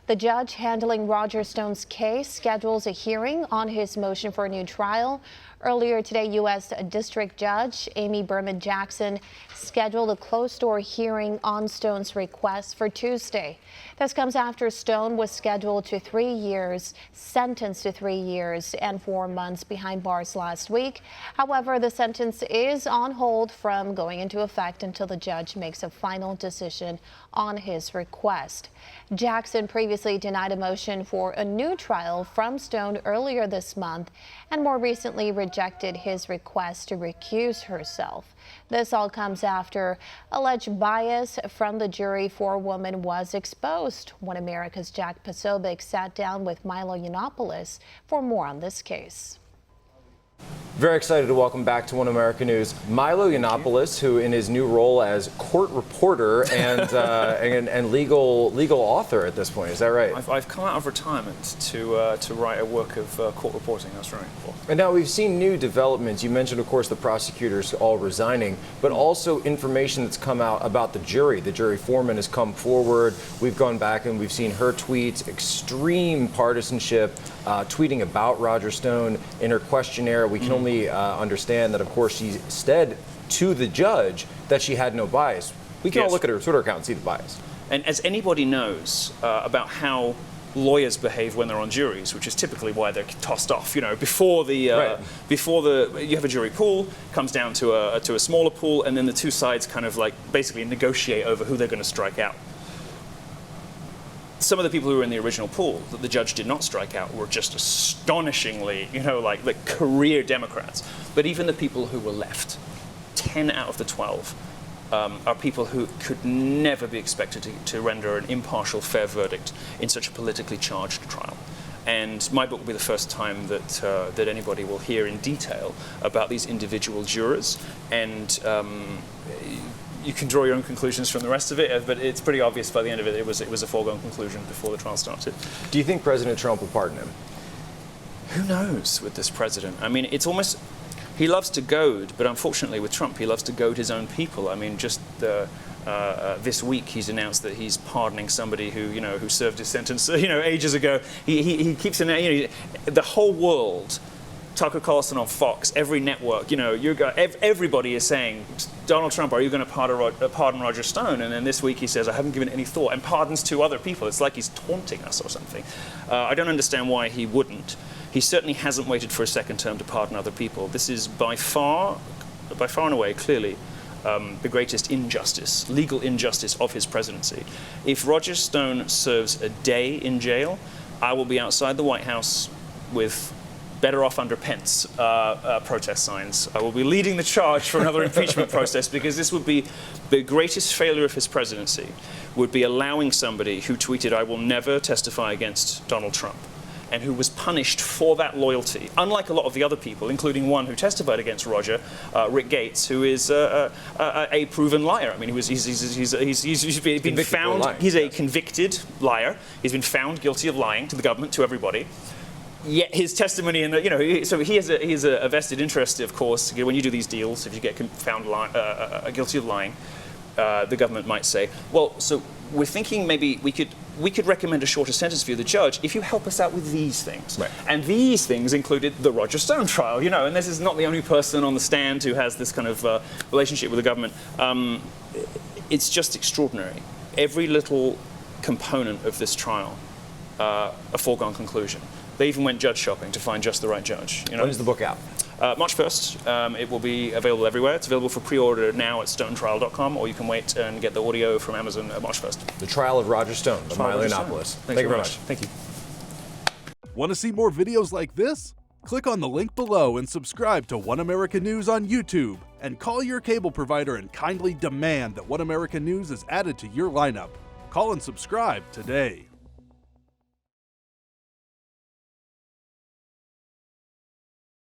The judge handling Roger Stone's case schedules a hearing on his motion for a new trial. Earlier today, U.S. District Judge Amy Berman Jackson scheduled a closed-door hearing on Stone's request for Tuesday. This comes after Stone was scheduled to sentenced to 3 years and 4 months behind bars last week. However, the sentence is on hold from going into effect until the judge makes a final decision on his request. Jackson previously denied a motion for a new trial from Stone earlier this month and more recently rejected his request to recuse herself. This all comes after alleged bias from the jury forewoman was exposed. One America's Jack Posobiec sat down with Milo Yiannopoulos for more on this case. Very excited to welcome back to One America News Milo Yiannopoulos, who in his new role as court reporter and legal author at this point. Is that right? I've come out of retirement to write a work of court reporting. That's right. And now we've seen new developments. You mentioned, of course, the prosecutors all resigning, but also information that's come out about the jury. The jury foreman has come forward. We've gone back and we've seen her tweets, extreme partisanship, tweeting about Roger Stone in her questionnaire. We can only understand that, of course, she said to the judge that she had no bias. We can all look at her Twitter account and see the bias. And as anybody knows about how lawyers behave when they're on juries, which is typically why they're tossed off. You know, before you have a jury pool, comes down to a smaller pool, and then the two sides kind of like basically negotiate over who they're going to strike out. Some of the people who were in the original pool that the judge did not strike out were just astonishingly, like career Democrats. But even the people who were left, 10 out of the 12, are people who could never be expected to render an impartial, fair verdict in such a politically charged trial. And my book will be the first time that anybody will hear in detail about these individual jurors. And you can draw your own conclusions from the rest of it, but it's pretty obvious by the end of it, it was a foregone conclusion before the trial started. Do you think President Trump will pardon him? Who knows with this president? I mean, it's almost, he loves to goad, but unfortunately with Trump, he loves to goad his own people. I mean, just this week he's announced that he's pardoning somebody who served his sentence, ages ago. He keeps announcing, the whole world, Tucker Carlson on Fox, every network, everybody is saying, Donald Trump, are you going to pardon Roger Stone? And then this week he says, I haven't given it any thought, and pardons 2 other people. It's like he's taunting us or something. I don't understand why he wouldn't. He certainly hasn't waited for a second term to pardon other people. This is by far and away, clearly, the greatest injustice, legal injustice of his presidency. If Roger Stone serves a day in jail, I will be outside the White House with better off under Pence protest signs. I will be leading the charge for another impeachment process, because this would be the greatest failure of his presidency, would be allowing somebody who tweeted, I will never testify against Donald Trump, and who was punished for that loyalty, unlike a lot of the other people, including one who testified against Roger, Rick Gates, who is a proven liar. I mean, he's been found, he's a convicted liar. He's been found guilty of lying to the government, to everybody. Yet his testimony, so he has a vested interest, of course. When you do these deals, if you get found guilty of lying, the government might say, well, so we're thinking maybe we could recommend a shorter sentence for you, the judge, if you help us out with these things. Right. And these things included the Roger Stone trial, and this is not the only person on the stand who has this kind of relationship with the government. It's just extraordinary. Every little component of this trial, a foregone conclusion. They even went judge shopping to find just the right judge. When is the book out? March 1st. It will be available everywhere. It's available for pre-order now at stonetrial.com, or you can wait and get the audio from Amazon March 1st. The Trial of Roger Stone by Milo Yiannopoulos. Thank you very much. Thank you. Want to see more videos like this? Click on the link below and subscribe to One America News on YouTube. And call your cable provider and kindly demand that One America News is added to your lineup. Call and subscribe today.